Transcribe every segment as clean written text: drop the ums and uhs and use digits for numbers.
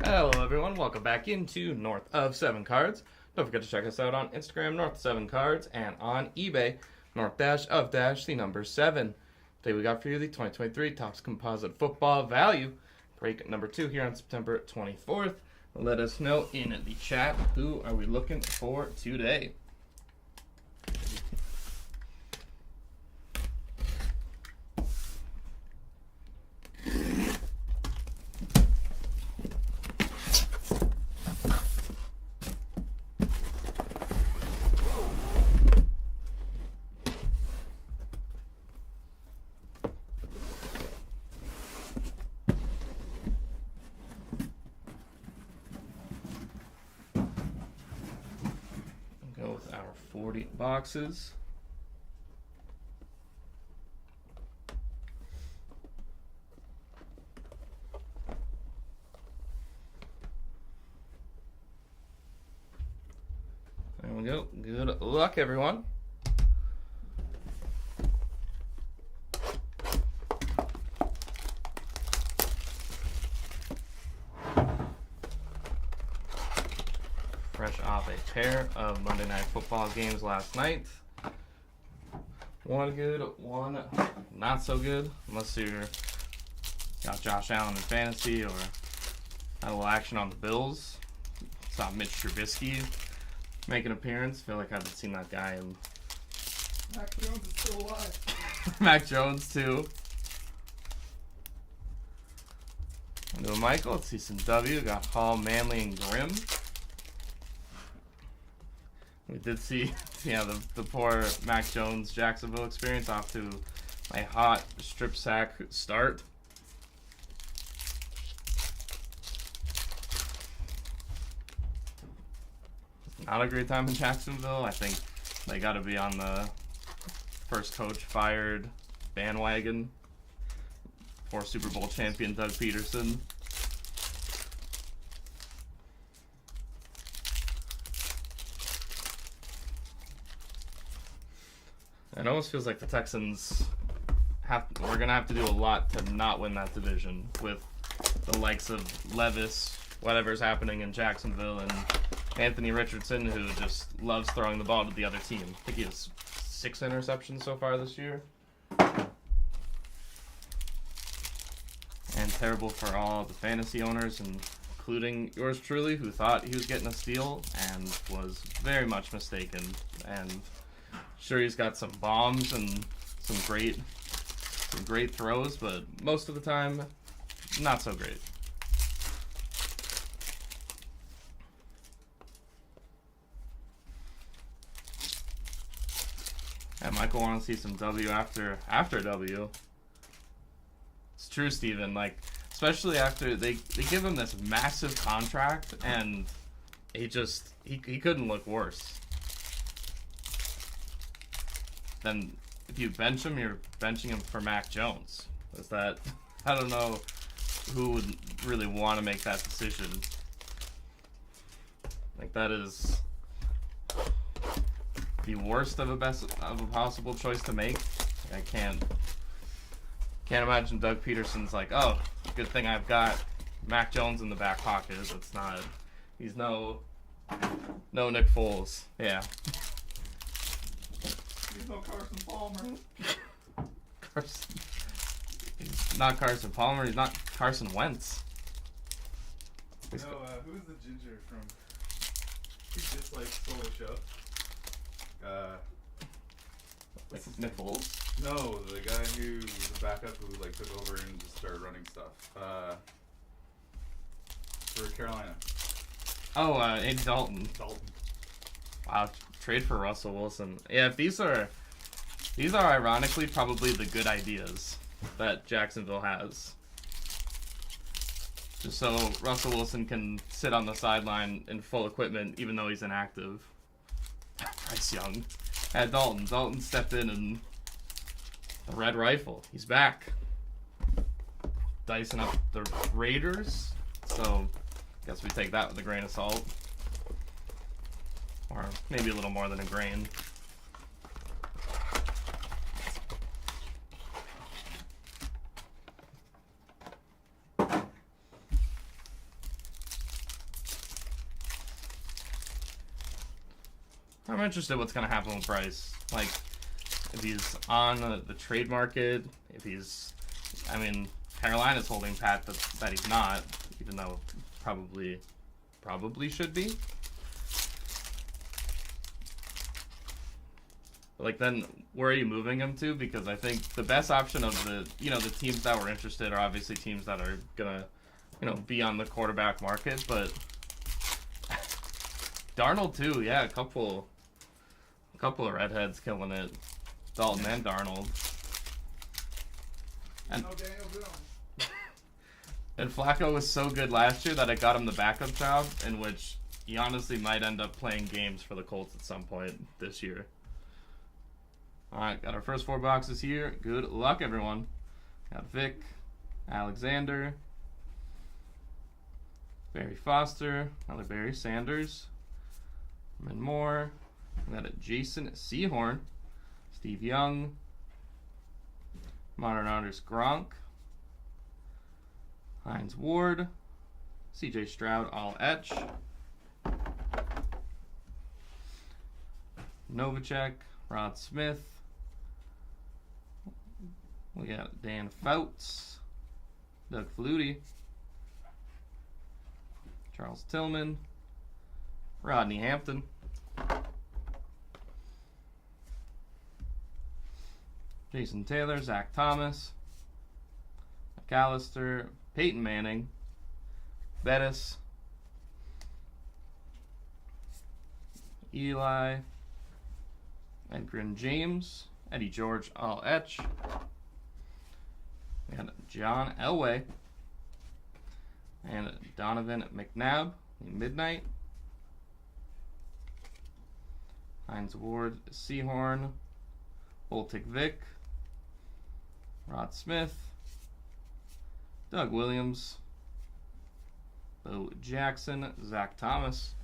Hello everyone, welcome back into North of 7 Cards. Don't forget to check us out on Instagram, North of 7 Cards, and on eBay, North-of-the number 7. Today we got for you the 2023 Topps Composite Football Value, break number 2 here on September 24th. Let us know in the chat who are we looking for today. Go with our 40 boxes. There we go. Good luck, everyone. Fresh off a pair of Monday Night Football games last night. One good, one not so good, unless you're got Josh Allen in fantasy or had a little action on the Bills. Saw Mitch Trubisky make an appearance. Feel like I haven't seen that guy in. Mac Jones is still alive. Mac Jones too. Into Michael. Let's see some W. Got Hall, Manley, and Grimm. We did see, the poor Mac Jones Jacksonville experience off to a hot strip sack start. Not a great time in Jacksonville. I think they got to be on the first coach fired bandwagon for Super Bowl champion Doug Peterson. It almost feels like the Texans we're going to have to do a lot to not win that division with the likes of Levis, whatever's happening in Jacksonville, and Anthony Richardson, who just loves throwing the ball to the other team. I think he has 6 interceptions so far this year. And terrible for all the fantasy owners, including yours truly, who thought he was getting a steal and was very much mistaken. And sure, he's got some bombs and some great throws, but most of the time, not so great. And Michael wants to see some W after W. It's true, Steven. Like, especially after they give him this massive contract, and he couldn't look worse. Then if you bench him, you're benching him for Mac Jones. I don't know who would really want to make that decision. Like, that is the worst of a possible choice to make. I can't imagine Doug Peterson's like, oh, good thing I've got Mac Jones in the back pocket. It's not. He's no Nick Foles. Yeah. He's no Carson Palmer. He's not Carson Palmer. He's not Carson Wentz. No, who's the ginger from? He's just like stole the show. Like Nick Foles. No, the guy who was a backup who like took over and just started running stuff. For Carolina. Oh, Andy Dalton. Dalton. Wow, trade for Russell Wilson. Yeah, if these are ironically probably the good ideas that Jacksonville has. Just so Russell Wilson can sit on the sideline in full equipment even though he's inactive. Bryce Young. Dalton. Dalton stepped in and the red rifle. He's back. Dicing up the Raiders. So, guess we take that with a grain of salt. Or maybe a little more than a grain. I'm interested what's going to happen with Bryce. Like, if he's on the trade market, if he's... I mean, Carolina's holding pat that he's not, even though probably should be. But like, then where are you moving him to? Because I think the best option of the teams that were interested are obviously teams that are going to, be on the quarterback market, but Darnold too, yeah, a couple of redheads killing it. Dalton and Darnold. And Flacco was so good last year that it got him the backup job, in which he honestly might end up playing games for the Colts at some point this year. Alright, got our first 4 boxes here. Good luck, everyone. Got Vic, Alexander, Barry Foster, another Barry Sanders, and more. We got a Jason Sehorn, Steve Young, Modern Artist Gronk, Hines Ward, CJ Stroud, all etch, Novacek, Rod Smith. We got Dan Fouts, Doug Flutie, Charles Tillman, Rodney Hampton, Jason Taylor, Zach Thomas, McAllister, Peyton Manning, Bettis, Eli, Edgren James, Eddie George, all etch. We had John Elway and Donovan McNabb, Midnight. Hines Ward, Sehorn, Boltic Vic, Rod Smith, Doug Williams, Bo Jackson, Zach Thomas,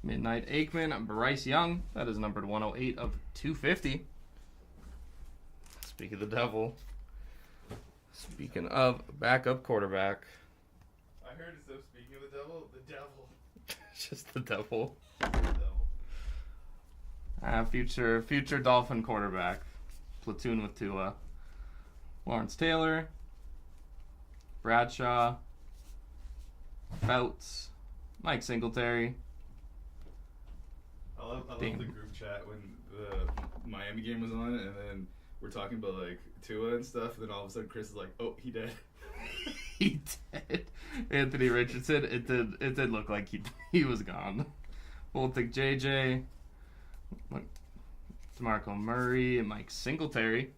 Midnight Aikman, Bryce Young. That is numbered 108 of 250. Speaking of the devil. Speaking of backup quarterback. I heard it, so speaking of the devil. Just the devil. The devil. Future Dolphin quarterback. Platoon with Tua. Lawrence Taylor. Bradshaw. Fouts. Mike Singletary. I love the group chat when the Miami game was on, and then we're talking about like Tua and stuff, and then all of a sudden Chris is like, "Oh, he dead." He did. Anthony Richardson. It did look like he was gone. Boltic JJ, DeMarco Murray, and Mike Singletary.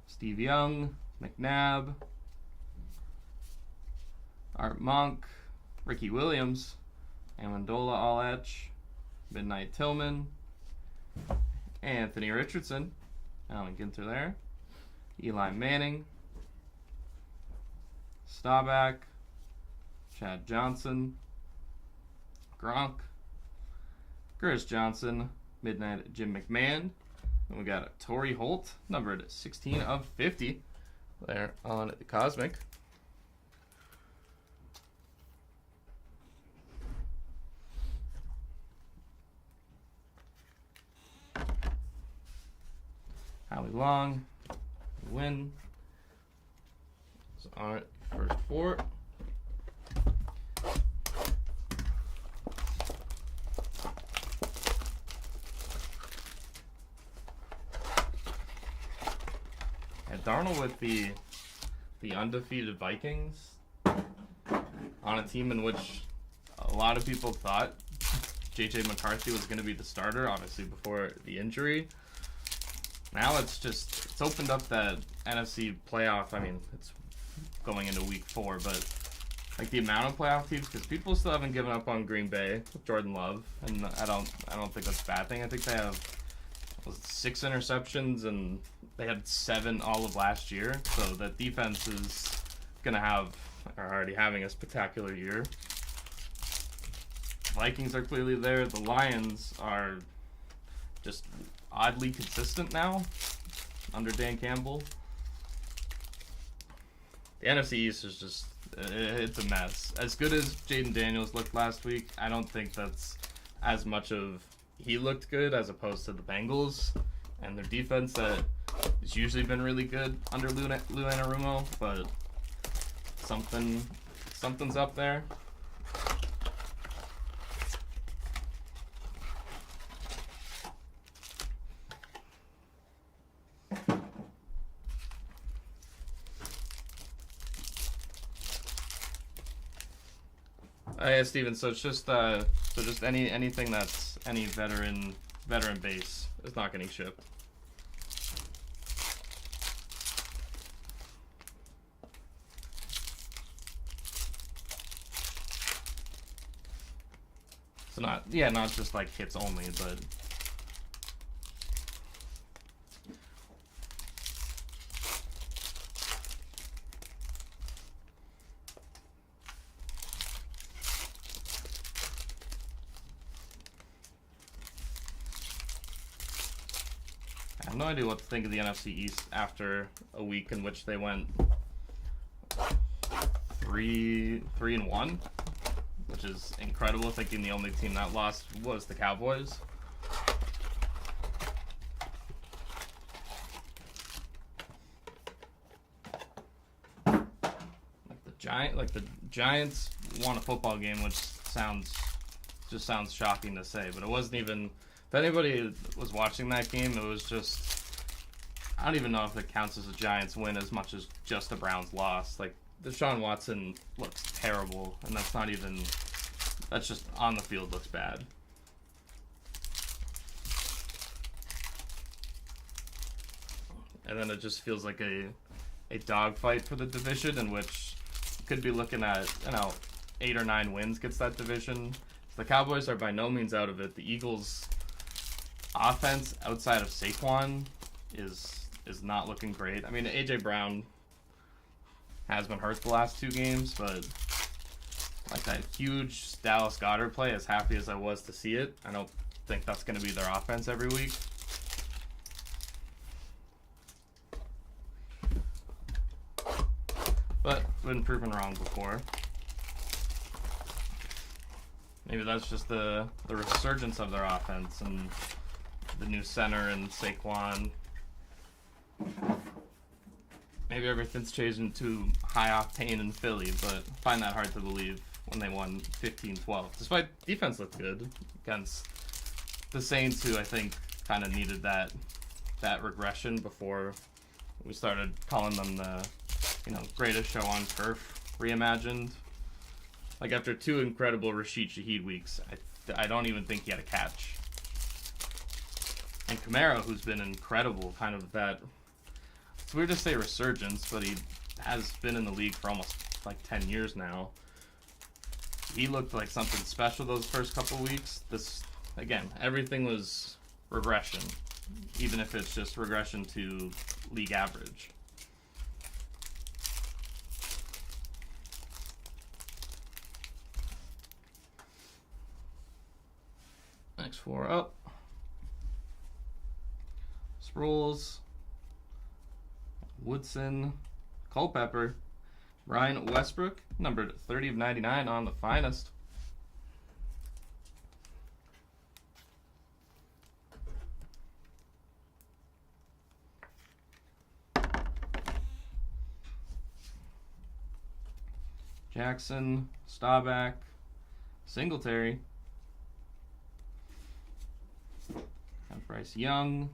Steve Young, McNabb, Art Monk, Ricky Williams, Amendola all etch, Midnight Tillman, Anthony Richardson, Alan Ginter there, Eli Manning, Staubach, Chad Johnson, Gronk, Chris Johnson, Midnight Jim McMahon, and we got a Torrey Holt, numbered 16 of 50 there on the Cosmic. Howie Long, win. So on it, first 4. And Darnold with the undefeated Vikings on a team in which a lot of people thought J.J. McCarthy was going to be the starter, obviously before the injury. Now it's opened up that NFC playoff. I mean, it's going into week 4, but like the amount of playoff teams, because people still haven't given up on Green Bay with Jordan Love, and I don't think that's a bad thing. I think they have 6 interceptions, and they had 7 all of last year. So that defense is are already having a spectacular year. Vikings are clearly there. The Lions are just oddly consistent now. under Dan Campbell. The NFC East is just, it's a mess. As good as Jaden Daniels looked last week, I don't think that's as much of he looked good as opposed to the Bengals and their defense that has usually been really good under Lou Anarumo, but something's up there. Yeah, Steven. So it's just just anything that's any veteran base is not getting shipped. So not just like hits only, but I have no idea what to think of the NFC East after a week in which they went 3-1, which is incredible, thinking the only team that lost was the Cowboys. The Giants won a football game, which sounds shocking to say, but it wasn't even. If anybody was watching that game, it was just, I don't even know if it counts as a Giants win as much as just a Browns loss. Like, Deshaun Watson looks terrible, and that's just on the field looks bad. And then it just feels like a dogfight for the division, in which you could be looking at, 8 or 9 wins gets that division. So the Cowboys are by no means out of it. The Eagles' offense outside of Saquon is not looking great. I mean, AJ Brown has been hurt the last 2 games, but like that huge Dallas Goedert play, as happy as I was to see it, I don't think that's going to be their offense every week. But been proven wrong before. Maybe that's just the resurgence of their offense and the new center and Saquon. Maybe everything's changing to high octane in Philly, but I find that hard to believe when they won 15-12. Despite defense looked good against the Saints, who I think kind of needed that regression before we started calling them the greatest show on turf reimagined. Like, after 2 incredible Rashid Shaheed weeks, I don't even think he had a catch. And Kamara, who's been incredible, kind of that, it's weird to say resurgence, but he has been in the league for almost like 10 years now. He looked like something special those first couple weeks. This, again, everything was regression, even if it's just regression to league average. Next 4 up. Sproles, Woodson, Culpepper, Ryan Westbrook, numbered 30/99 on the finest. Jackson, Staubach, Singletary, Bryce Young,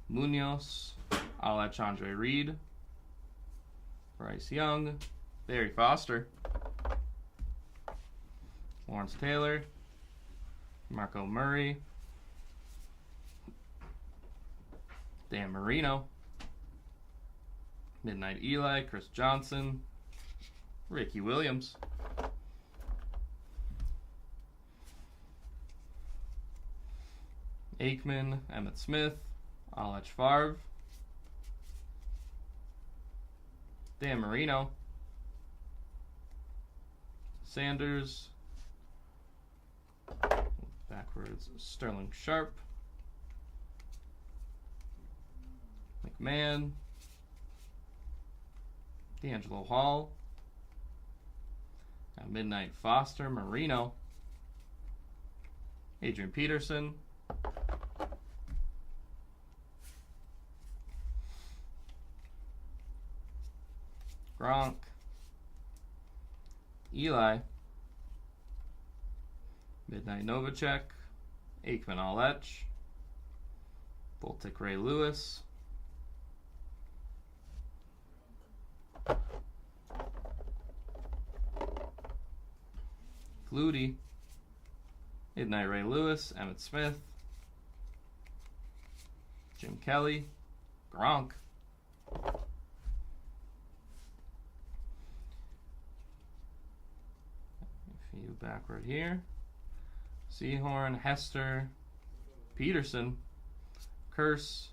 Munoz, Alexandre Reed, Bryce Young, Barry Foster, Lawrence Taylor, Marco Murray, Dan Marino, Midnight Eli, Chris Johnson, Ricky Williams, Aikman, Emmitt Smith, Alech Favre, Dan Marino, Sanders, backwards, Sterling Sharp, McMahon, D'Angelo Hall, Midnight Foster, Marino, Adrian Peterson, Gronk, Eli, Midnight Novacek, Aikman All-Etch, Baltic Ray Lewis, Gluty, Midnight Ray Lewis, Emmitt Smith, Jim Kelly, Gronk, a few back right here, Seahorn, Hester, Peterson, Curse,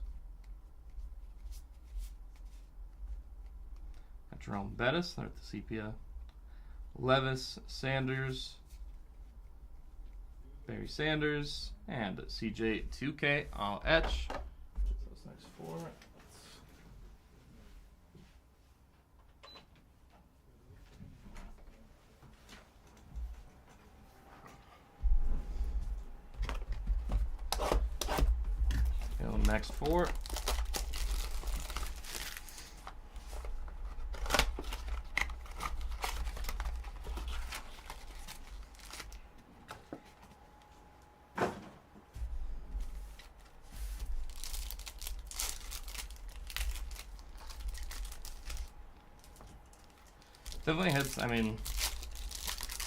Jerome Bettis, they're at the sepia, Levis, Sanders, Barry Sanders, and CJ 2K all etch. Those next four. Next four. Definitely hits, I mean,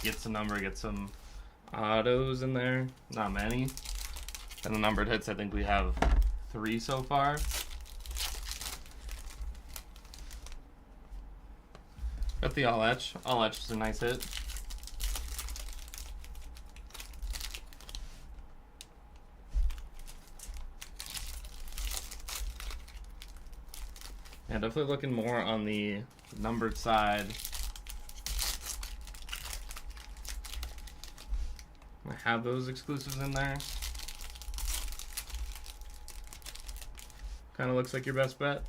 gets a number, get some autos in there. Not many. And the numbered hits, I think we have 3 so far. Got the all etch. All etch is a nice hit. Yeah, definitely looking more on the numbered side. I have those exclusives in there. Kind of looks like your best bet.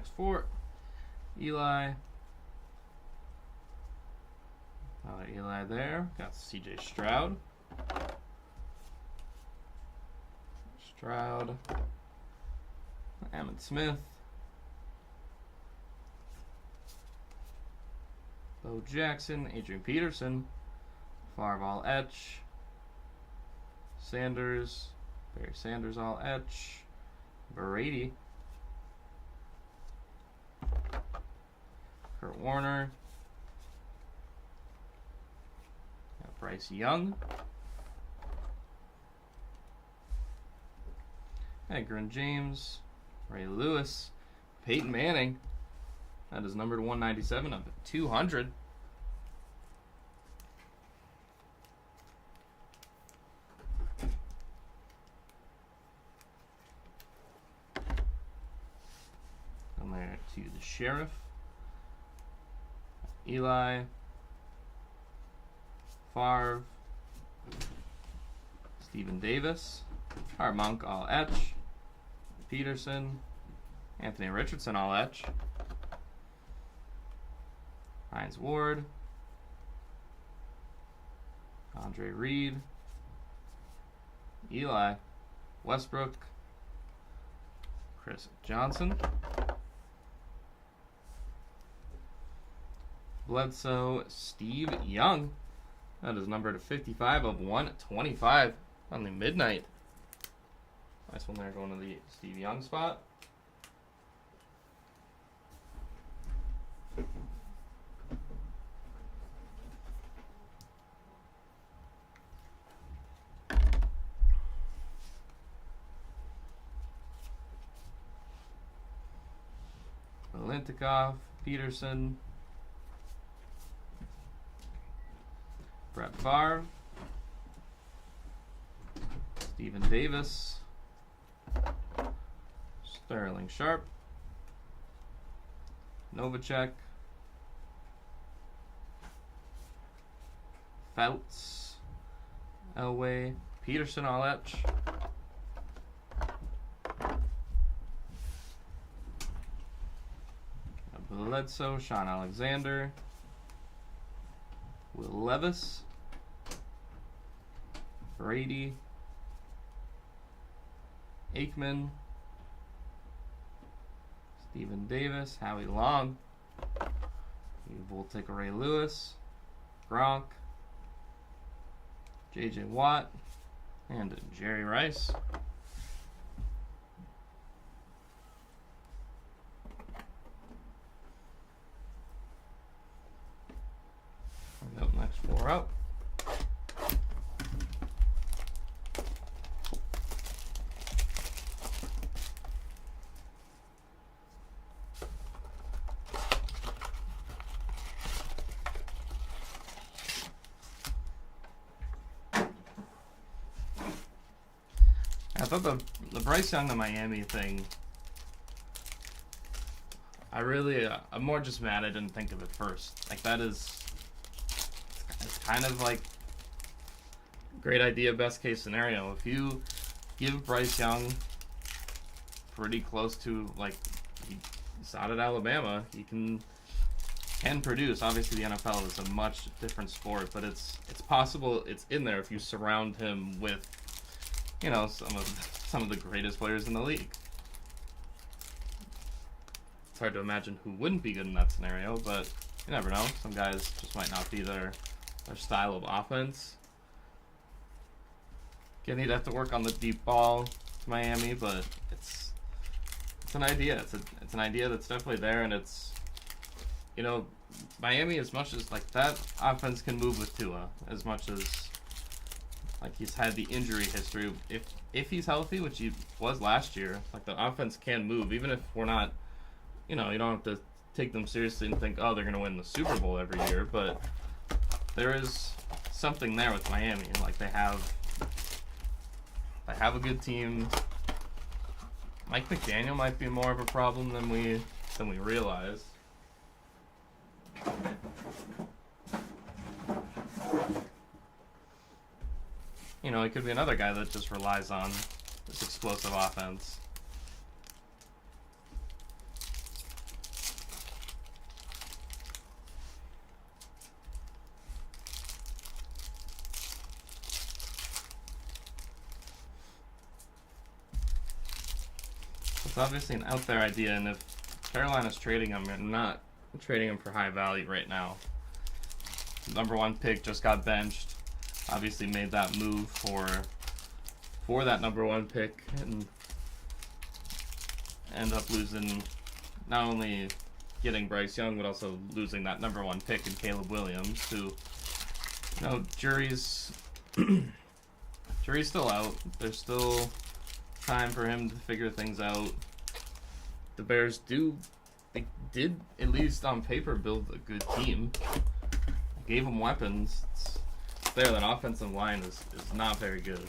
Next 4. Eli. Eli there. Got CJ Stroud. Emmitt Smith. Bo Jackson. Adrian Peterson. Favre all etch. Sanders. Barry Sanders all etch. Brady. Kurt Warner. Got Bryce Young. Edgerrin James. Ray Lewis. Peyton Manning. That is numbered 197 of 200. And there to the Sheriff. Eli. Favre. Stephen Davis. Art Monk all etch. Peterson. Anthony Richardson all etch. Hines Ward. Andre Reed. Eli. Westbrook. Chris Johnson. Bledsoe. Steve Young. That is numbered to 55 of 125 on the midnight. Nice one there going to the Steve Young spot. Valentikov, Peterson, Brett Favre, Stephen Davis, Sterling Sharp, Novacek, Fouts, Elway, Peterson all etch. Bledsoe, Sean Alexander, Will Levis, Brady, Aikman, Stephen Davis, Howie Long, we'll take a Ray Lewis, Gronk, J.J. Watt, and Jerry Rice. Next 4 out. I thought the Bryce Young to Miami thing, I'm more just mad I didn't think of it first. Like, that is, it's kind of like great idea, best case scenario. If you give Bryce Young pretty close to, like, he's out at Alabama, he can produce. Obviously, the NFL is a much different sport, but it's possible it's in there if you surround him with, you know, some of the greatest players in the league. It's hard to imagine who wouldn't be good in that scenario, but you never know. Some guys just might not be their style of offense. Again, he'd have to work on the deep ball to Miami, but it's an idea. It's an idea that's definitely there, and it's, you know, Miami, as much as like that offense can move with Tua, as much as like he's had the injury history. If he's healthy, which he was last year, like the offense can move, even if we're not, you know, you don't have to take them seriously and think, oh, they're going to win the Super Bowl every year, but there is something there with Miami. Like they have a good team. Mike McDaniel might be more of a problem than we realize. You know, he could be another guy that just relies on this explosive offense. It's obviously an out there idea, and if Carolina's trading him, they're not trading him for high value right now. Number 1 pick just got benched. Obviously made that move for that number 1 pick, and end up losing, not only getting Bryce Young, but also losing that number 1 pick in Caleb Williams, who, jury's still out. There's still time for him to figure things out. The Bears did, at least on paper, build a good team. Gave them weapons. It's there. That offensive line is not very good,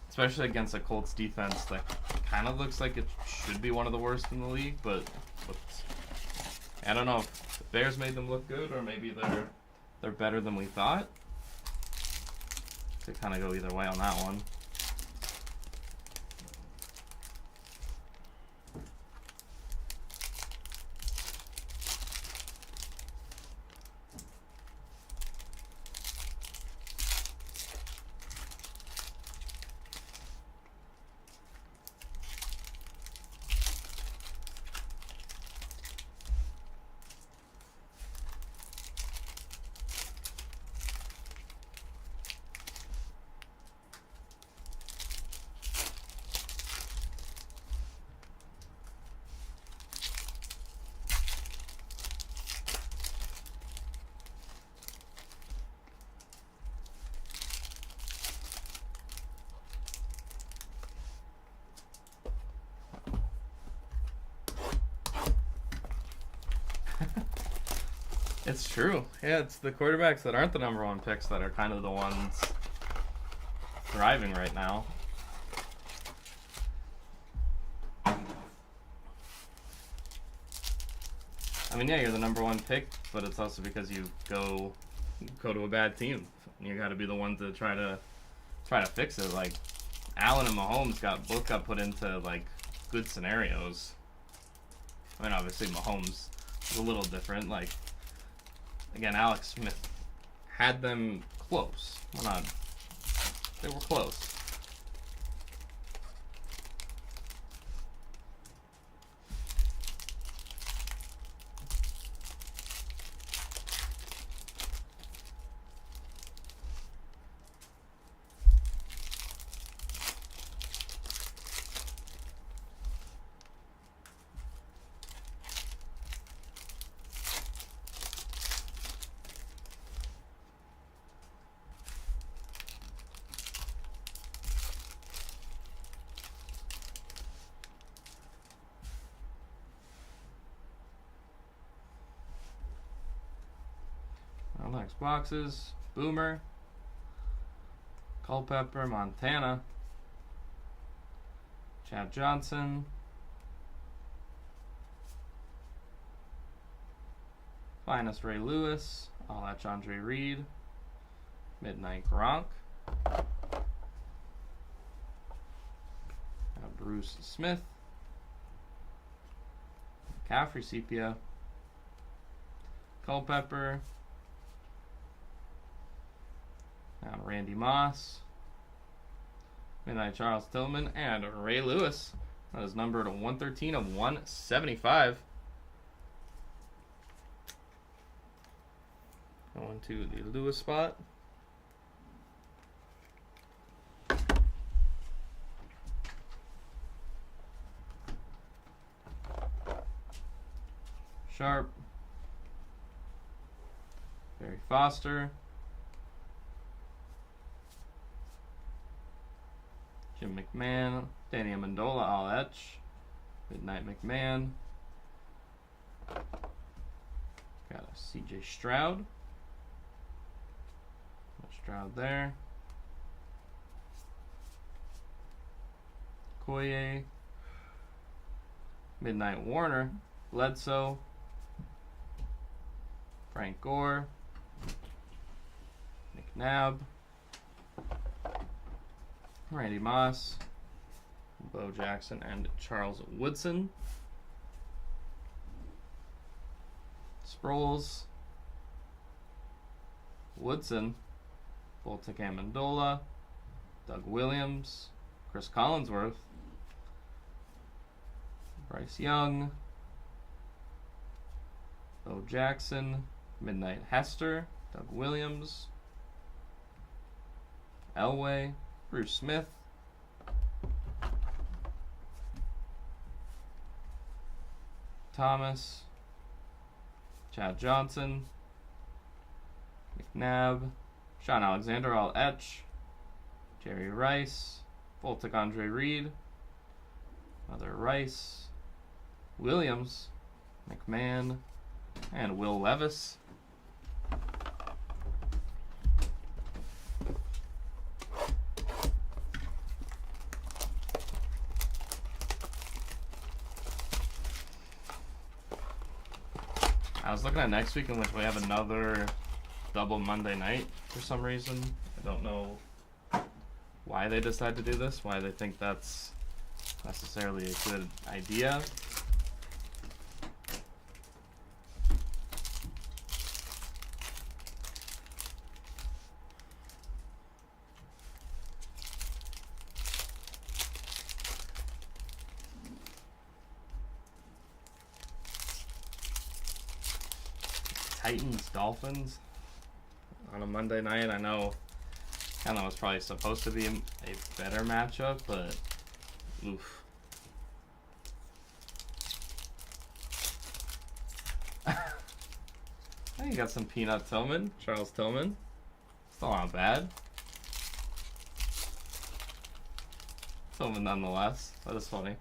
especially against a Colts defense that kind of looks like it should be one of the worst in the league. But I don't know if the Bears made them look good, or maybe they're better than we thought. Could kind of go either way on that one. It's true. Yeah, it's the quarterbacks that aren't the number 1 picks that are kind of the ones thriving right now. I mean, yeah, you're the number 1 pick, but it's also because you go to a bad team. You got to be the one to try to fix it. Like Allen and Mahomes both got put into like good scenarios. I mean, obviously Mahomes is a little different. Like, again, Alex Smith had them close. Well, they were close. Next boxes: Boomer, Culpepper, Montana, Chad Johnson, Finest Ray Lewis, All That Andre Reed, Midnight Gronk, Bruce Smith, McCaffrey Sepia, Culpepper, Randy Moss, Midnight Charles Tillman, and Ray Lewis. That is numbered 113 of 175. Going to the Lewis spot. Sharp, Barry Foster, Jim McMahon, Danny Amendola, all etch, Midnight McMahon, got a CJ Stroud, Stroud there, Koye, Midnight Warner, Bledsoe, Frank Gore, McNabb, Randy Moss, Bo Jackson, and Charles Woodson. Sproles, Woodson, Voltic Amendola, Doug Williams, Chris Collinsworth, Bryce Young, Bo Jackson, Midnight Hester, Doug Williams, Elway, Bruce Smith, Thomas, Chad Johnson, McNabb, Sean Alexander, all etch, Jerry Rice, Voltic Andre Reed, Mother Rice, Williams, McMahon, and Will Levis. I was looking at next week in which we have another double Monday night for some reason. I don't know why they decide to do this, why they think that's necessarily a good idea. Titans, Dolphins on a Monday night. I know that was probably supposed to be a better matchup, but oof. Hey, you got some Peanut Tillman, Charles Tillman. Still not bad. Tillman nonetheless. That is funny.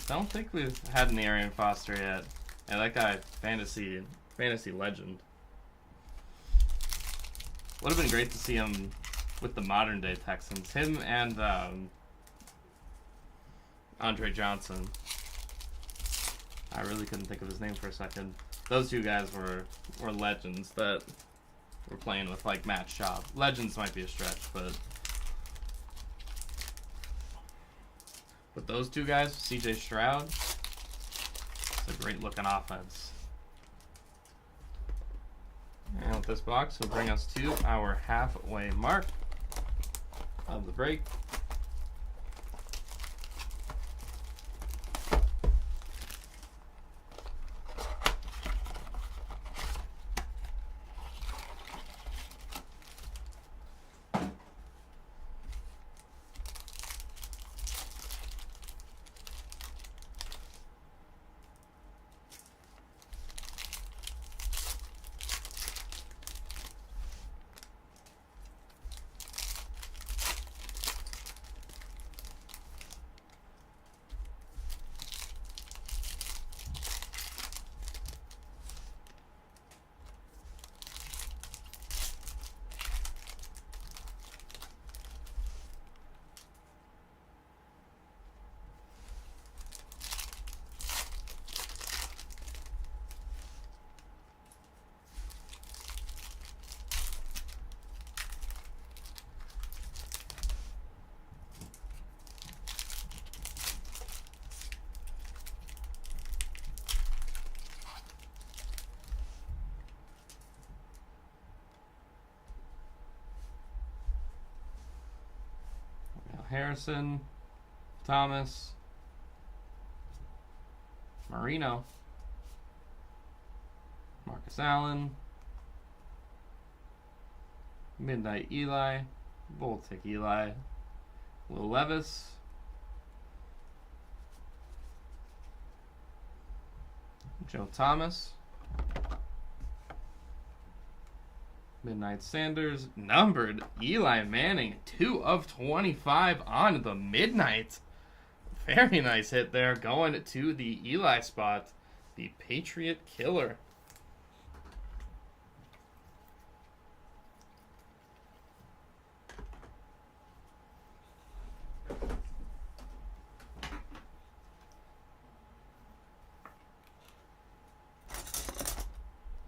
Don't think we've had an Arian Foster yet. Yeah, that guy, fantasy legend. Would have been great to see him with the modern day Texans. Him and Andre Johnson. I really couldn't think of his name for a second. Those two guys were legends that were playing with like Matt Schaub. Legends might be a stretch, but those two guys, CJ Stroud, it's a great looking offense. And with this box will bring us to our halfway mark of the break. Harrison, Thomas, Marino, Marcus Allen, Midnight Eli, Voltic Eli, Will Levis, Joe Thomas, Midnight Sanders, numbered Eli Manning, 2 of 25 on the Midnight. Very nice hit there, going to the Eli spot, the Patriot Killer.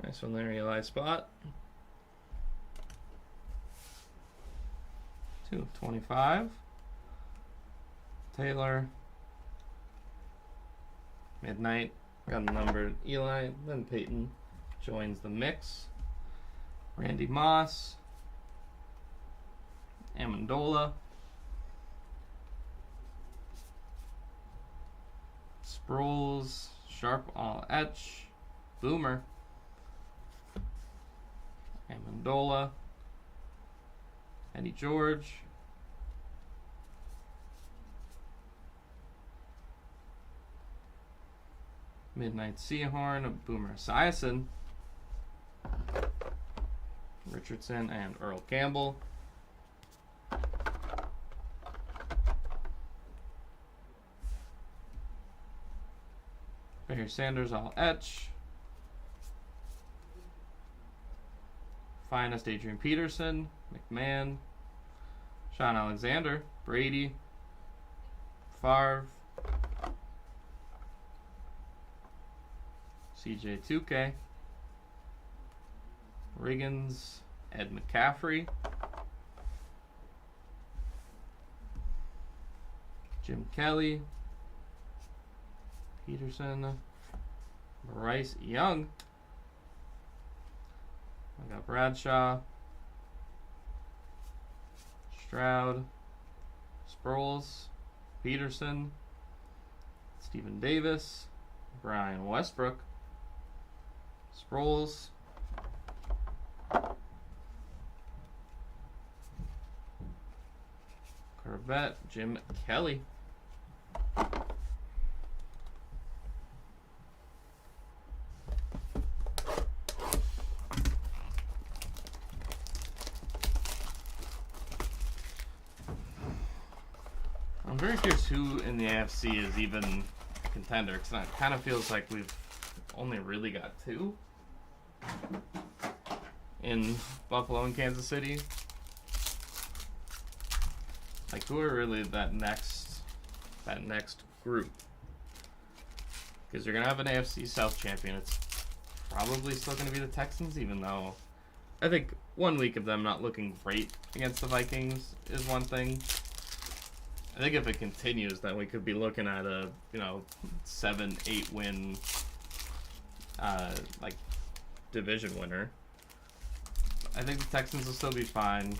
Nice one there, Eli spot. 2 of 25. Taylor. Midnight. Got a numbered Eli. Then Peyton joins the mix. Randy Moss. Amendola. Sproles. Sharp all etch. Boomer. Amendola. Eddie George. Midnight Seahorn, Boomer Esiason, Richardson, and Earl Campbell. Barry Sanders, all etch. Finest, Adrian Peterson, McMahon, Sean Alexander, Brady, Favre, CJ 2K, Riggins, Ed McCaffrey, Jim Kelly, Peterson, Bryce Young. I got Bradshaw, Stroud, Sproles, Peterson, Stephen Davis, Brian Westbrook, Sproles, Corvette, Jim Kelly. I'm very curious who in the AFC is even a contender, because it kind of feels like we've only really got 2 in Buffalo and Kansas City. Like, who are really that next group? Because you're gonna have an AFC South champion. It's probably still gonna be the Texans, even though I think 1 week of them not looking great against the Vikings is one thing. I think if it continues, then we could be looking at a 7-8 win like division winner. I think the Texans will still be fine.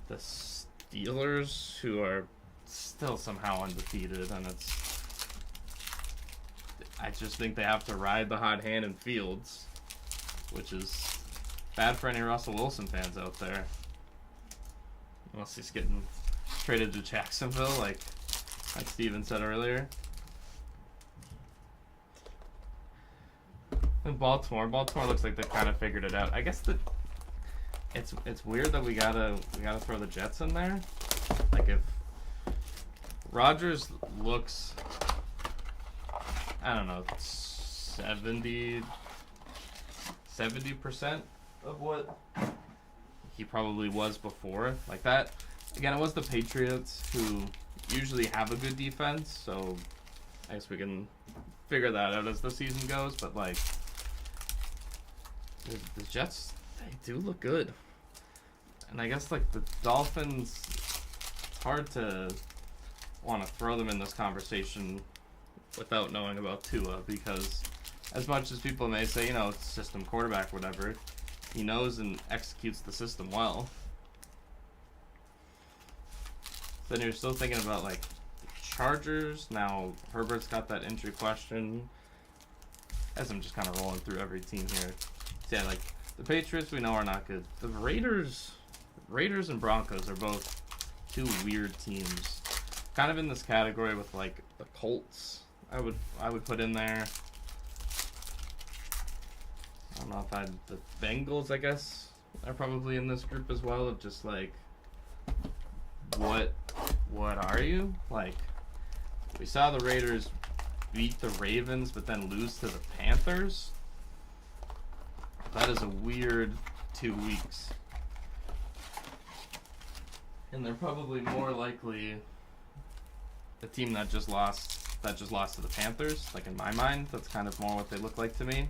The Steelers, who are still somehow undefeated, and I just think they have to ride the hot hand in Fields, which is bad for any Russell Wilson fans out there. Unless he's getting traded to Jacksonville, like Steven said earlier. And Baltimore looks like they've kind of figured it out. I guess it's weird that we gotta throw the Jets in there. Like, if Rodgers looks, I don't know, 70% of what he probably was before. Like that. Again, it was the Patriots, who usually have a good defense, so I guess we can figure that out as the season goes. But like, the Jets, they do look good. And I guess like the Dolphins, it's hard to want to throw them in this conversation without knowing about Tua, because as much as people may say, it's system quarterback, whatever, he knows and executes the system well. Then you're still thinking about like the Chargers. Now Herbert's got that injury question. As I'm just kind of rolling through every team here. So yeah, like the Patriots we know are not good. The Raiders and Broncos are both two weird teams. Kind of in this category with like the Colts. I would put in there. I don't know if the Bengals, I guess, are probably in this group as well. Of just like, what are you? Like, we saw the Raiders beat the Ravens, but then lose to the Panthers. That is a weird 2 weeks, and they're probably more likely the team that just lost to the Panthers. Like in my mind, that's kind of more what they look like to me.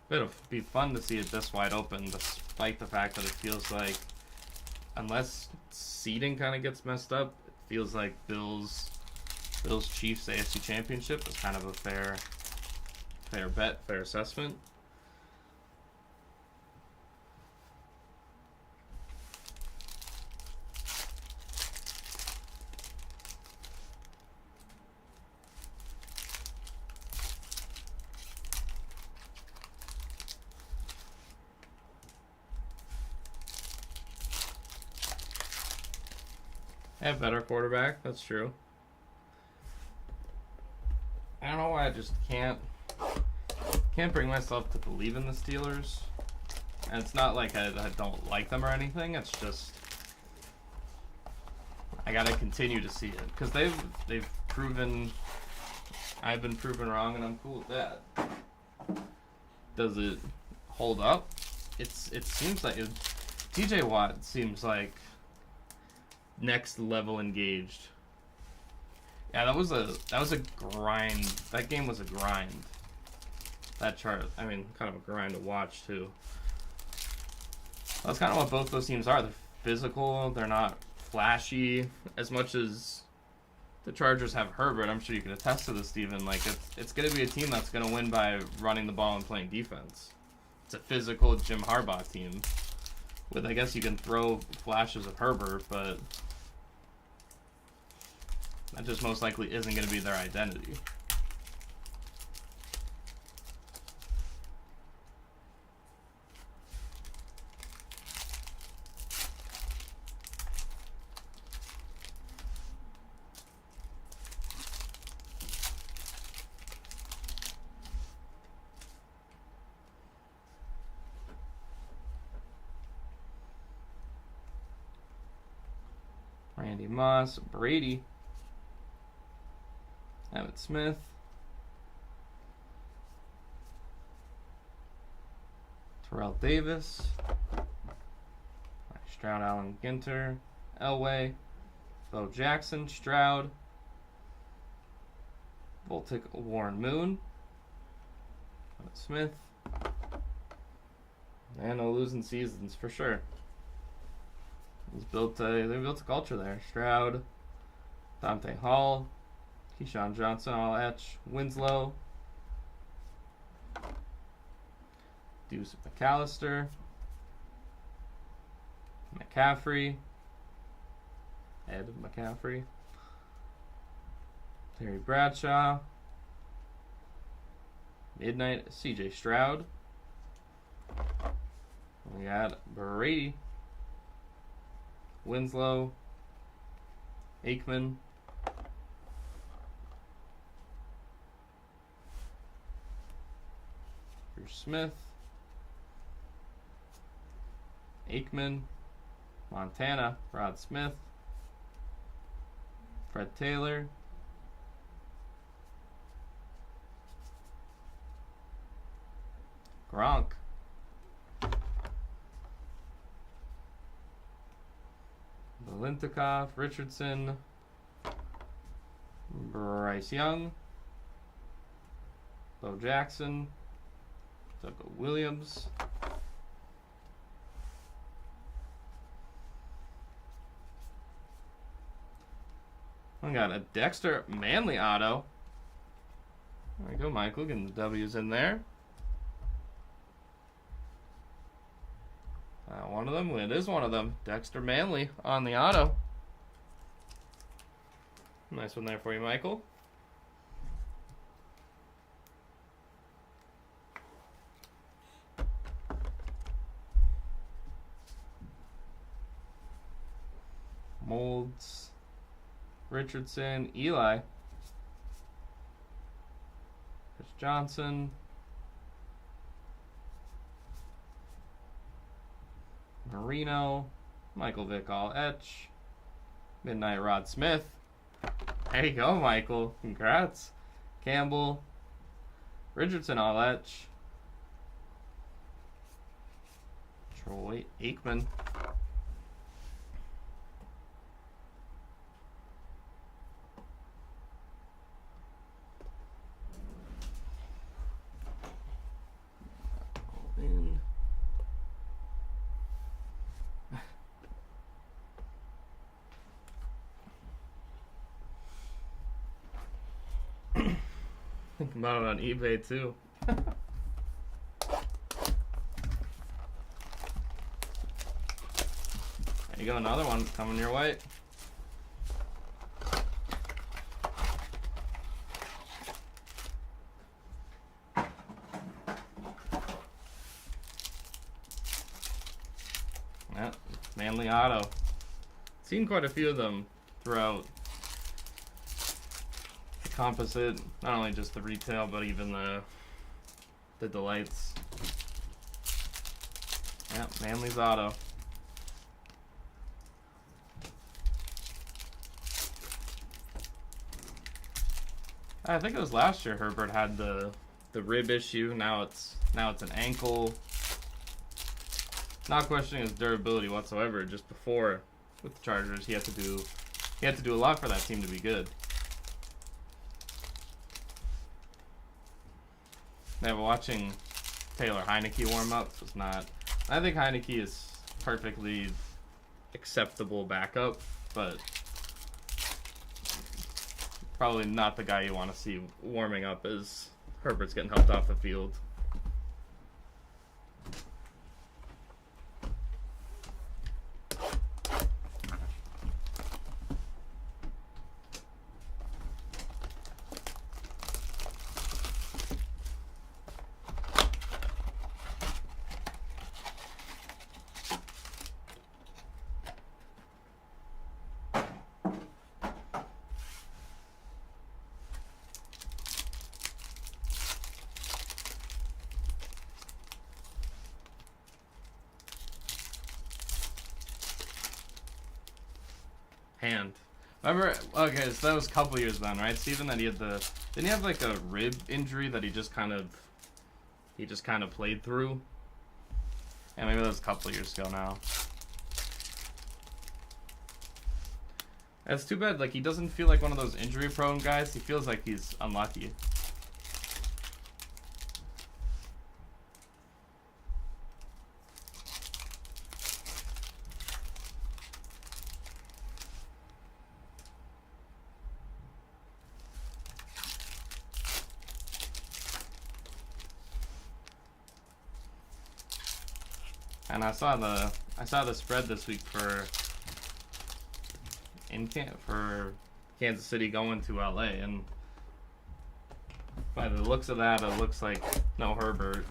It'll be fun to see it this wide open, despite the fact that it feels like, unless seeding kind of gets messed up, it feels like Bills Chiefs AFC Championship is kind of a fair bet, fair assessment. Have better quarterback, that's true. I don't know why I just can't bring myself to believe in the Steelers. And it's not like I don't like them or anything. It's just I gotta continue to see it because they've proven I've been proven wrong, and I'm cool with that. Does it hold up? It seems like TJ Watt seems like next level engaged. Yeah, that was a grind. That game was a grind. That chart, I mean, kind of a grind to watch too. That's kind of what both those teams are. They're physical. They're not flashy as much as the Chargers have Herbert. I'm sure you can attest to this, Steven. Like it's going to be a team that's going to win by running the ball and playing defense. It's a physical Jim Harbaugh team. With, I guess you can throw flashes of Herbert, but that just most likely isn't going to be their identity. Randy Moss, Brady, Emmitt Smith, Terrell Davis, Stroud, Allen Ginter, Elway, Bo Jackson, Stroud, Voltic, Warren Moon, Emmitt Smith, and no losing seasons for sure. They built a culture there. Stroud, Dante Hall, Keyshawn Johnson, All Etch, Winslow, Deuce McAllister, McCaffrey, Ed McCaffrey, Terry Bradshaw, Midnight, CJ Stroud. We got Brady, Winslow, Aikman, Bruce Smith, Aikman, Montana, Rod Smith, Fred Taylor, Gronk, Valentikov, Richardson, Bryce Young, Bo Jackson, Doug Williams, We got a Dexter Manley auto. There we go, Michael. Getting the W's in there. One of them. It is one of them. Dexter Manley on the auto. Nice one there for you, Michael. Molds. Richardson. Eli. Chris Johnson. Marino. Michael Vick all etch. Midnight Rod Smith. There you go, Michael. Congrats. Campbell. Richardson all etch. Troy Aikman. Think about it on eBay too. There you go, another one coming your way. Yeah, Manley auto. Seen quite a few of them throughout Composite, not only just the retail, but even the delights. Yeah, Manley's auto. I think it was last year Herbert had the rib issue. Now it's an ankle. Not questioning his durability whatsoever. Just before with the Chargers, he had to do a lot for that team to be good. Yeah, but watching Taylor Heineke warm up was not. I think Heineke is perfectly acceptable backup, but probably not the guy you want to see warming up as Herbert's getting helped off the field. Hand. Remember? Okay, so that was a couple years then, right, Steven? That he had didn't he have like a rib injury that he just kind of played through? Yeah, maybe that was a couple years ago now. It's too bad. Like, he doesn't feel like one of those injury-prone guys. He feels like he's unlucky. And I saw the spread this week for Kansas City going to LA, and by the looks of that, it looks like no Herbert.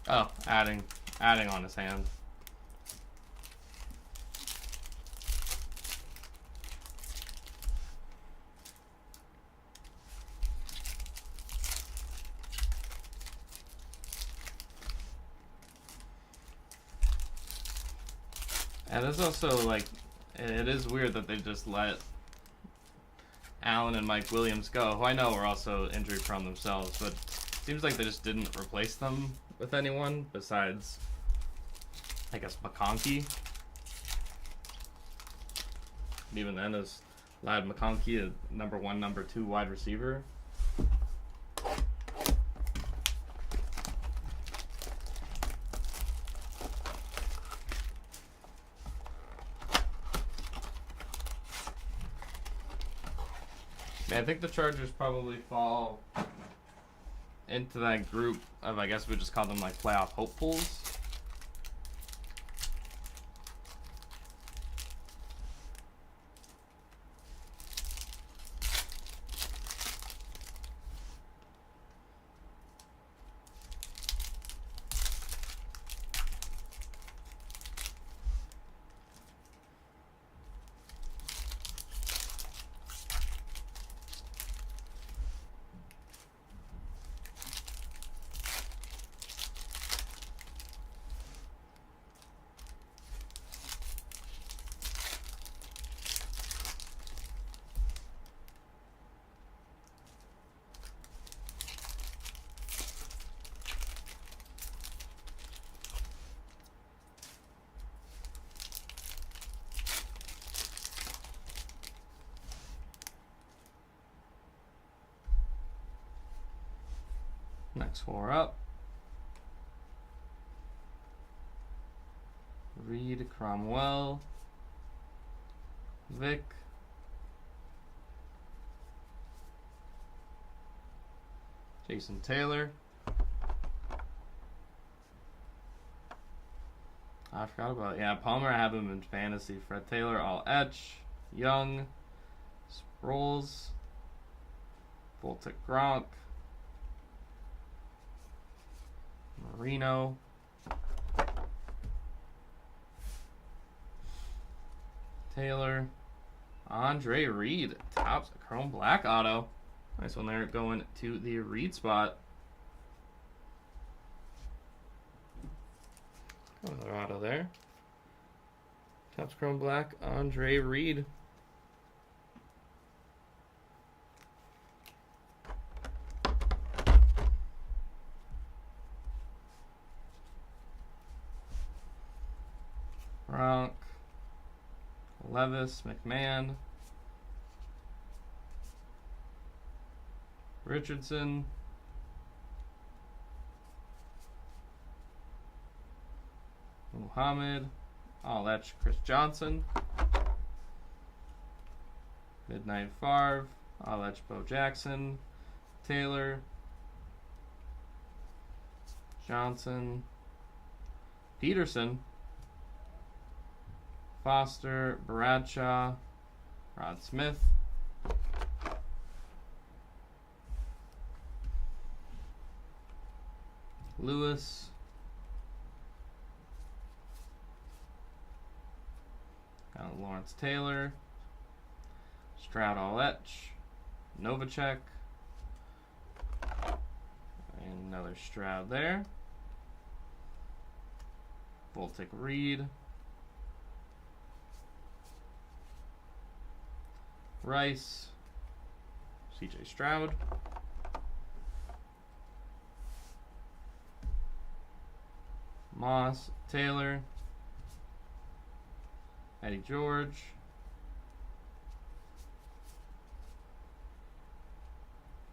Oh, adding on his hand. And it's also like, it is weird that they just let Allen and Mike Williams go, who I know are also injury prone themselves, but it seems like they just didn't replace them with anyone besides, I guess, McConkey. And even then, is Ladd McConkey a number 1, number 2 wide receiver? I think the Chargers probably fall into that group of, I guess we just call them like playoff hopefuls. Next 4 up. Reed, Cromwell, Vic, Jason Taylor. I forgot about, yeah, Palmer. I have him in fantasy. Fred Taylor, all etch. Young, Sproles, Voltic Gronk, Marino, Taylor, Andre Reed, tops chrome black auto. Nice one there, going to the Reed spot. Another auto there. Tops chrome black, Andre Reed. Gronk, Levis, McMahon, Richardson, Muhammad, that's Chris Johnson, Midnight Favre, that's Bo Jackson, Taylor, Johnson, Peterson, Foster, Bradshaw, Rod Smith, Lewis, Lawrence Taylor, Stroud All-Etch, Novacek, and another Stroud there, Voltic Reed, Rice, CJ Stroud, Moss, Taylor, Eddie George,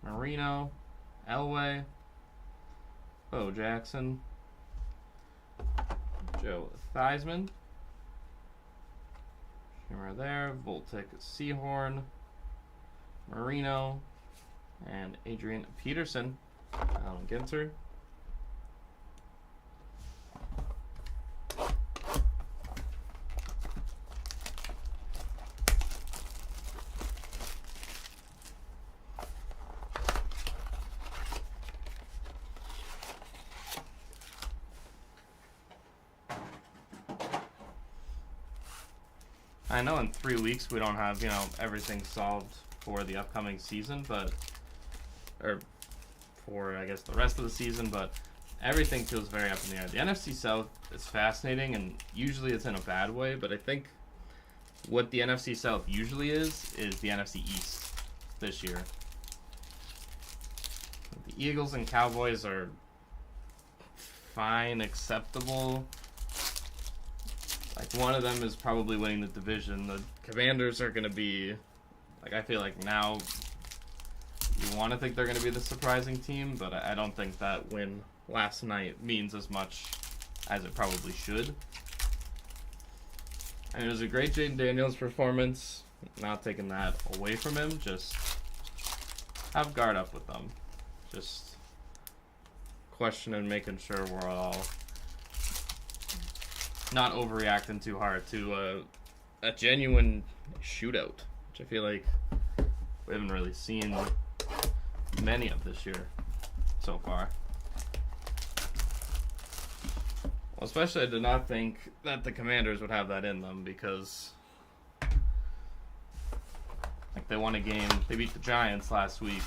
Marino, Elway, Bo Jackson, Joe Theismann, Shimmer there, Voltic Seahorn, Marino, and Adrian Peterson. Alan Ginter. I know in 3 weeks we don't have, everything solved for the upcoming season, or for, I guess, the rest of the season, but everything feels very up in the air. The NFC South is fascinating, and usually it's in a bad way, but I think what the NFC South usually is the NFC East. this year. The Eagles and Cowboys are fine, acceptable. Like, one of them is probably winning the division. The Commanders are going to be, like, I feel like now you want to think they're going to be the surprising team, but I don't think that win last night means as much as it probably should. And it was a great Jaden Daniels performance. Not taking that away from him. Just have guard up with them. Just questioning, making sure we're all not overreacting too hard to a genuine shootout, which I feel like we haven't really seen many of this year so far. Well, especially I did not think that the Commanders would have that in them, because like, they won a game, they beat the Giants last week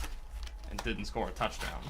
and didn't score a touchdown.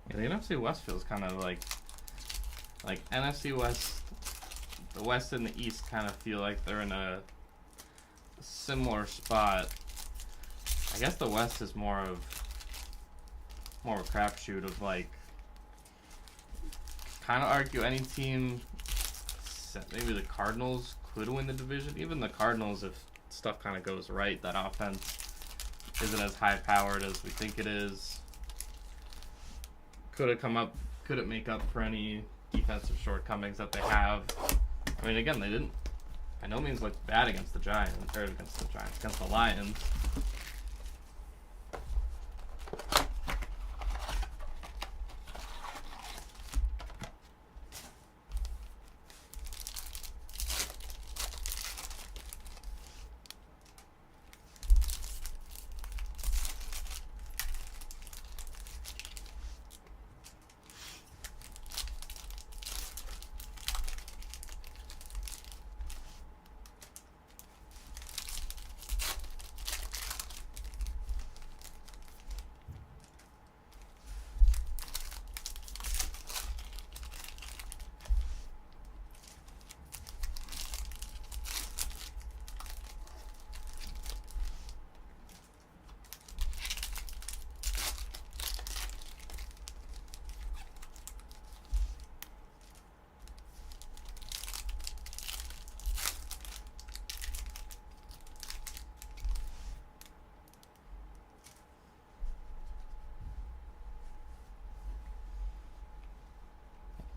The NFC West feels kind of like NFC West, the West and the East kind of feel like they're in a similar spot. I guess the West is more of a crapshoot of, like, kind of argue any team, maybe the Cardinals could win the division. Even the Cardinals, if stuff kind of goes right, that offense isn't as high powered as we think it is. Could it make up for any defensive shortcomings that they have? I mean, again, they didn't by no means look bad against the Giants, against the Lions.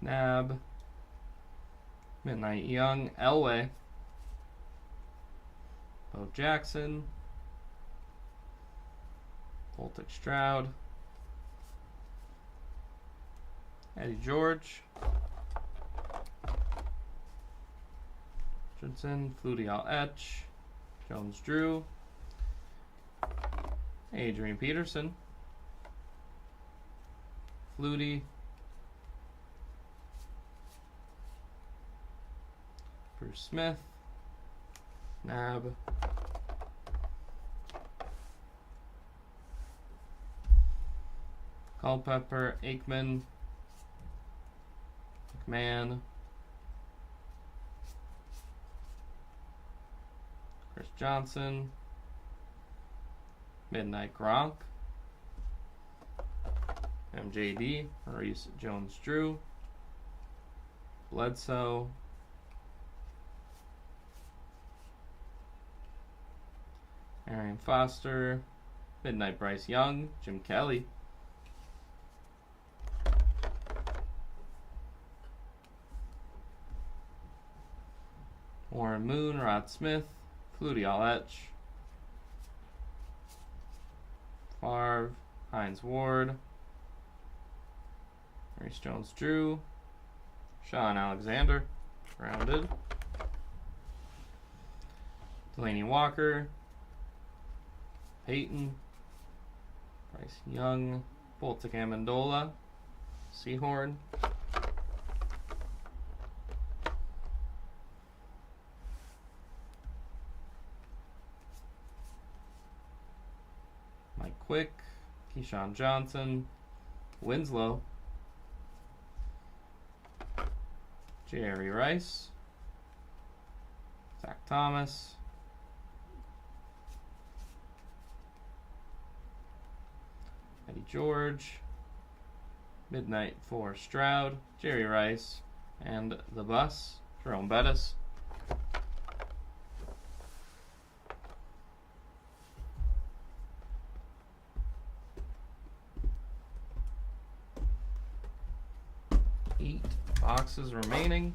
Nab, Midnight Young, Elway, Bo Jackson, Voltic Stroud, Eddie George. Richardson. Flutie All Etch. Jones Drew. Adrian Peterson. Flutie. Bruce Smith. Nab. Culpepper. Aikman. McMahon. Chris Johnson. Midnight Gronk. MJD. Maurice Jones-Drew. Bledsoe. Arian Foster. Midnight Bryce Young. Jim Kelly. Warren Moon. Rod Smith. Flutie All Etch. Favre. Hines Ward. Maurice Jones-Drew. Sean Alexander. Rounded. Delaney Walker. Peyton. Bryce Young. Boltic Amendola. Seahorn. Mike Quick. Keyshawn Johnson. Winslow. Jerry Rice. Zach Thomas. Eddie George. Midnight for Stroud. Jerry Rice. And the bus. Jerome Bettis. Eight boxes remaining.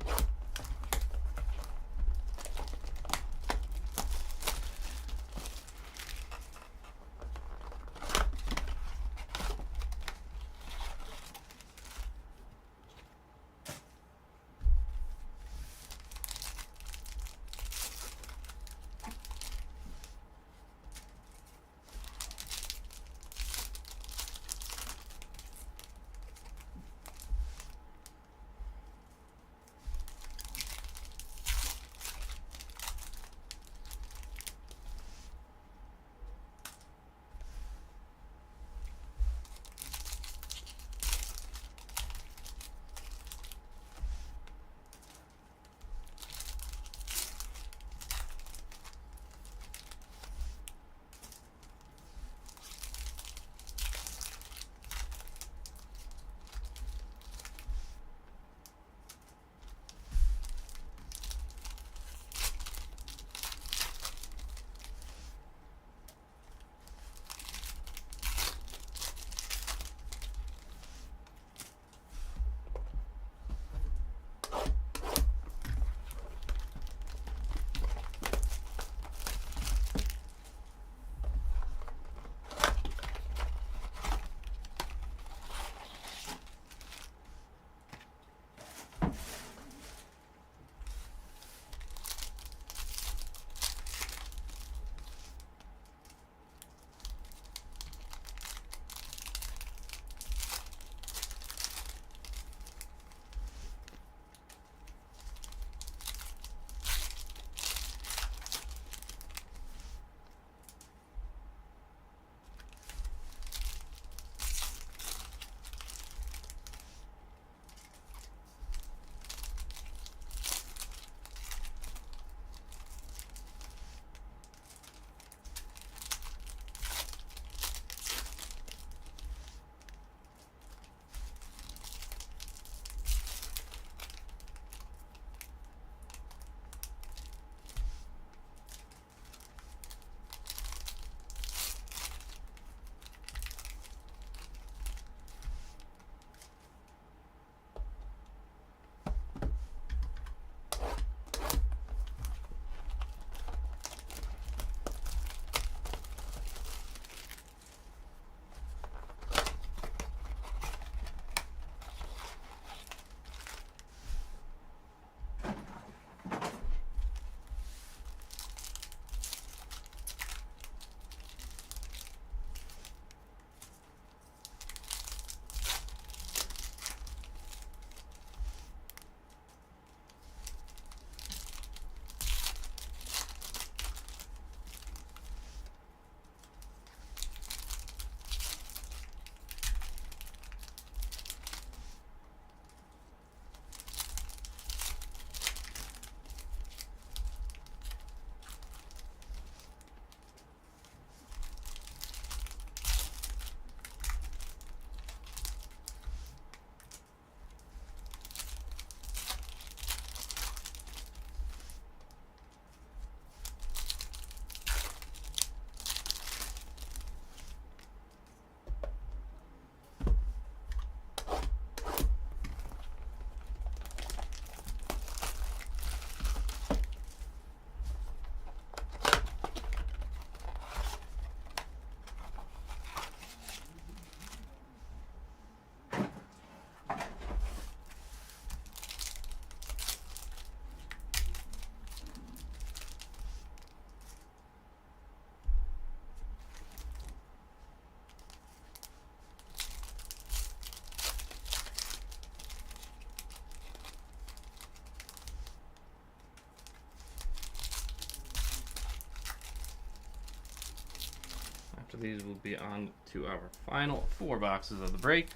after these, we'll be on to our final 4 boxes of the break.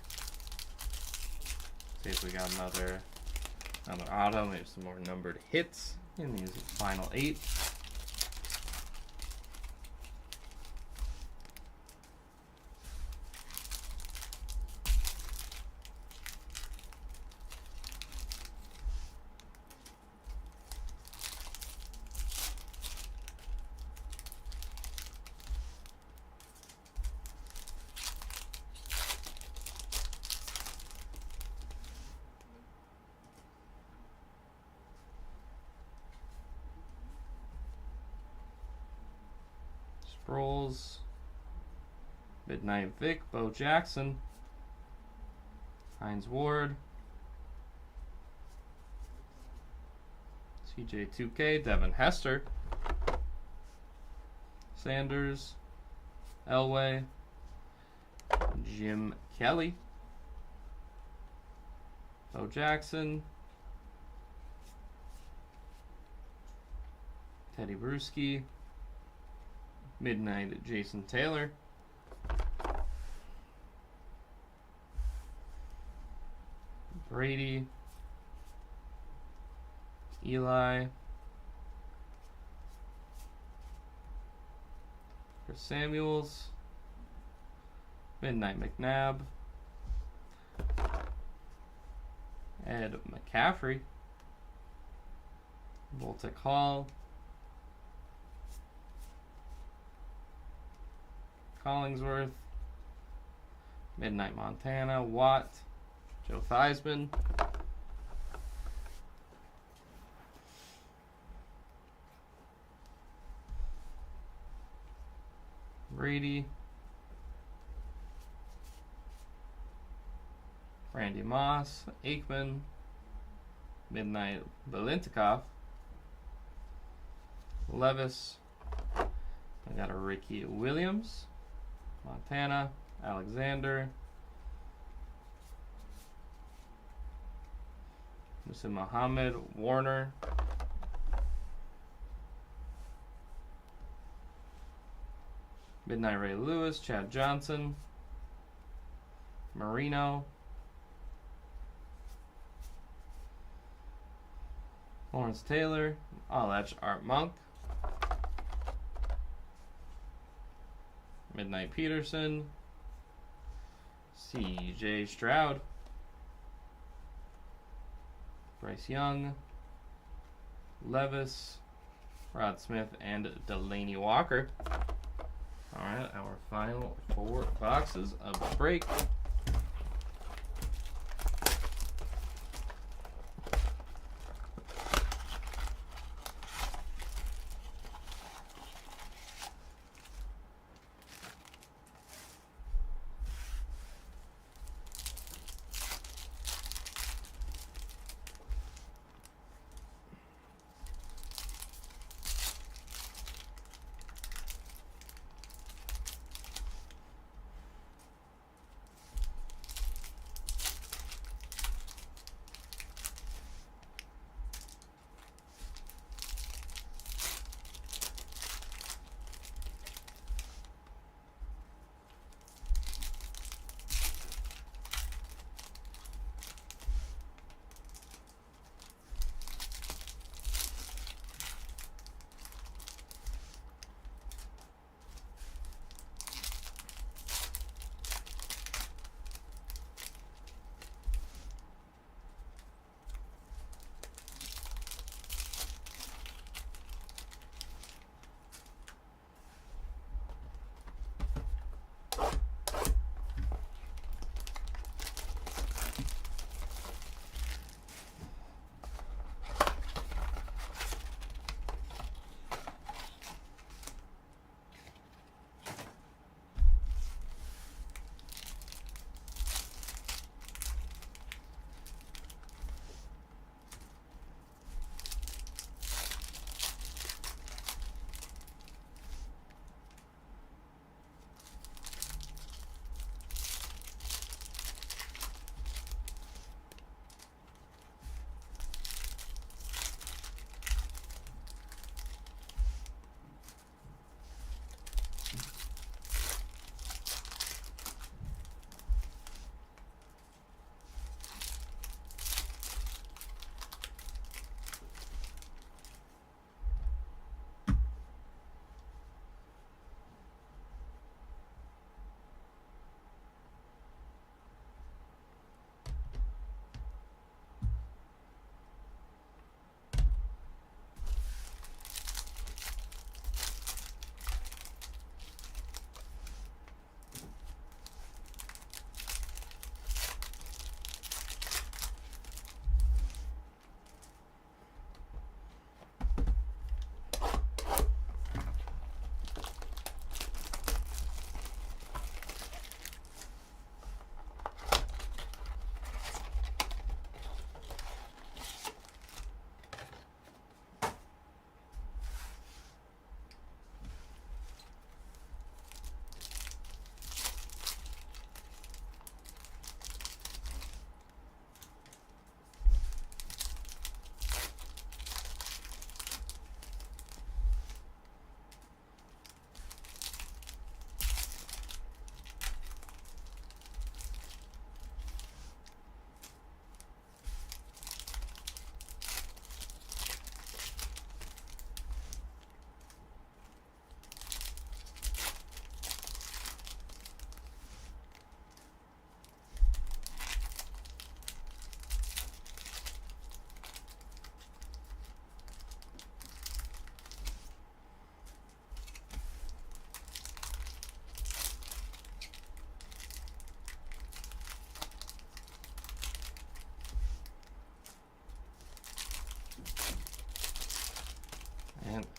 See if we got another auto, maybe some more numbered hits in these final 8. Sproles, Midnight Vic, Bo Jackson, Hines Ward, CJ2K, Devin Hester, Sanders, Elway, Jim Kelly, Bo Jackson, Teddy Bruschi, Midnight Jason Taylor, Brady, Eli, Chris Samuels, Midnight McNabb, Ed McCaffrey, Voltic Hall, Collingsworth, Midnight Montana, Watt, Joe Theismann, Brady, Randy Moss, Aikman, Midnight Valentikov, Levis, I got a Ricky Williams, Montana, Alexander, Musa Muhammad, Warner, Midnight Ray Lewis, Chad Johnson, Marino, Lawrence Taylor, Alach Art Monk, Midnight Peterson, CJ Stroud, Bryce Young, Levis, Rod Smith, and Delaney Walker. Alright, our final 4 boxes of the break.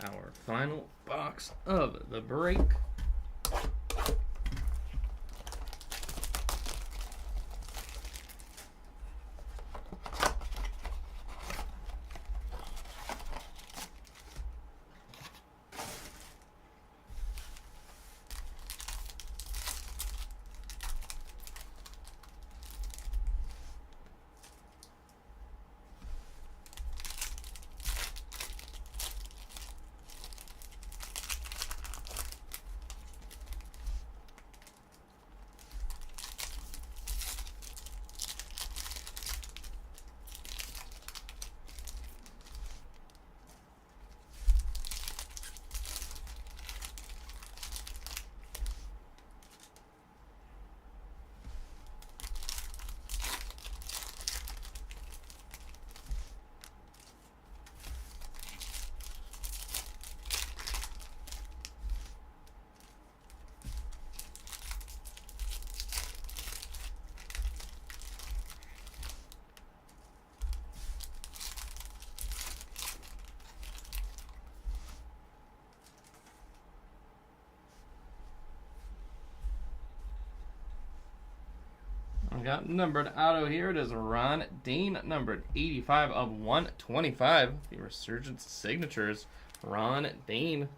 our final box of the break. I got numbered auto here. It is Ron Dane, numbered 85 of 125. The Resurgence Signatures, Ron Dane.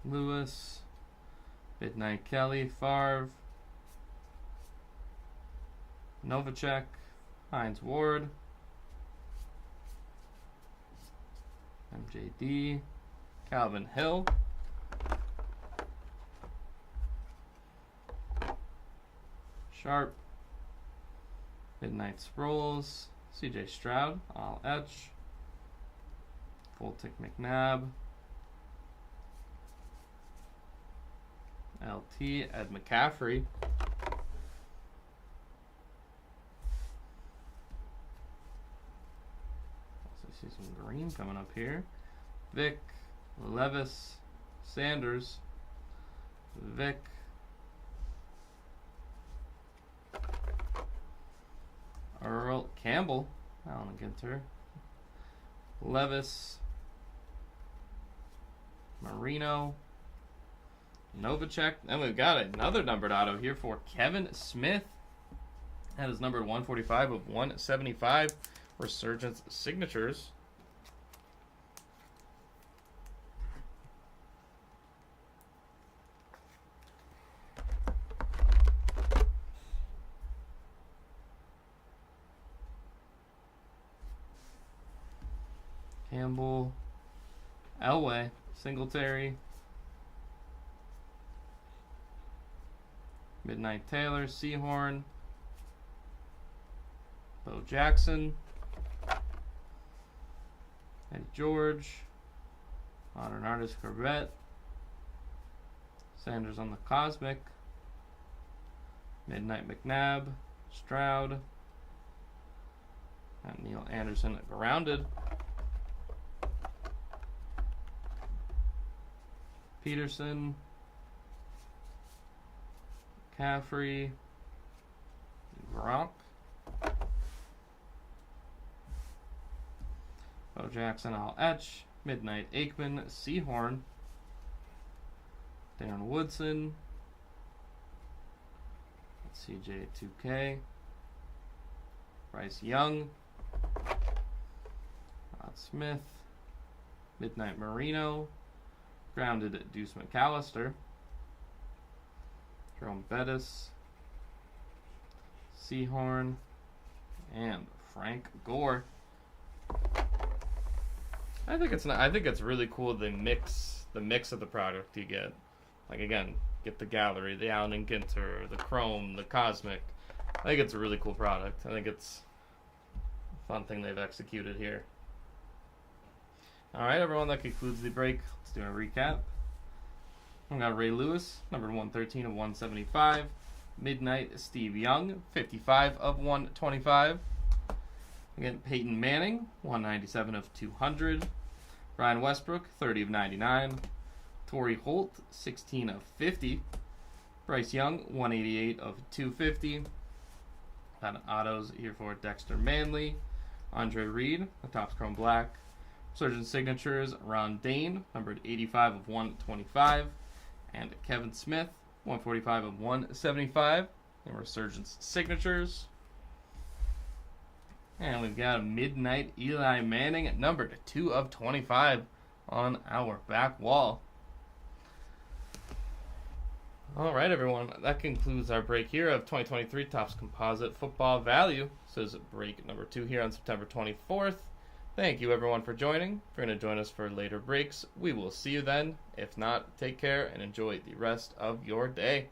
Lewis, Midnight Kelly, Favre, Novacek, Hines Ward, MJD, Calvin Hill, Sharp, Midnight Sproles, CJ Stroud, All Etch, Voltic McNabb, LT, Ed McCaffrey, see some green coming up here. Vic, Levis, Sanders, Vic, Earl Campbell, Alan Ginter, Levis, Marino, Novacek, and we've got another numbered auto here for Kevin Smith. That is numbered 145 of 175. Resurgence Signatures. Campbell, Elway, Singletary, Midnight Taylor, Seahorn, Bo Jackson, Eddie George, Modern Artist Corbett, Sanders on the Cosmic, Midnight McNabb, Stroud, and Neil Anderson Grounded, Peterson, McCaffrey, Gronk, Bo Jackson, All Etch, Midnight Aikman, Seahorn, Darren Woodson, CJ2K, Bryce Young, Rod Smith, Midnight Marino, Grounded Deuce McAllister, Jerome Bettis, Seahorn, and Frank Gore. I think it's really cool the mix of the product you get. Like again, get the gallery, the Allen and Ginter, the Chrome, the Cosmic. I think it's a really cool product. I think it's a fun thing they've executed here. All right, everyone, that concludes the break. Let's do a recap. We got Ray Lewis, number 113 of 175. Midnight Steve Young, 55 of 125. Again, Peyton Manning, 197 of 200. Brian Westbrook, 30 of 99. Torrey Holt, 16 of 50. Bryce Young, 188 of 250. Got autos here for Dexter Manley. Andre Reed, the Topps Chrome Black. Surgeon Signatures, Ron Dane, numbered 85 of 125. And Kevin Smith, 145 of 175. And Resurgence Signatures. And we've got a Midnight Eli Manning, numbered 2 of 25 on our back wall. All right, everyone. That concludes our break here of 2023 Topps Composite Football Value. So this is break number 2 here on September 24th. Thank you, everyone, for joining. If you're going to join us for later breaks, we will see you then. If not, take care and enjoy the rest of your day.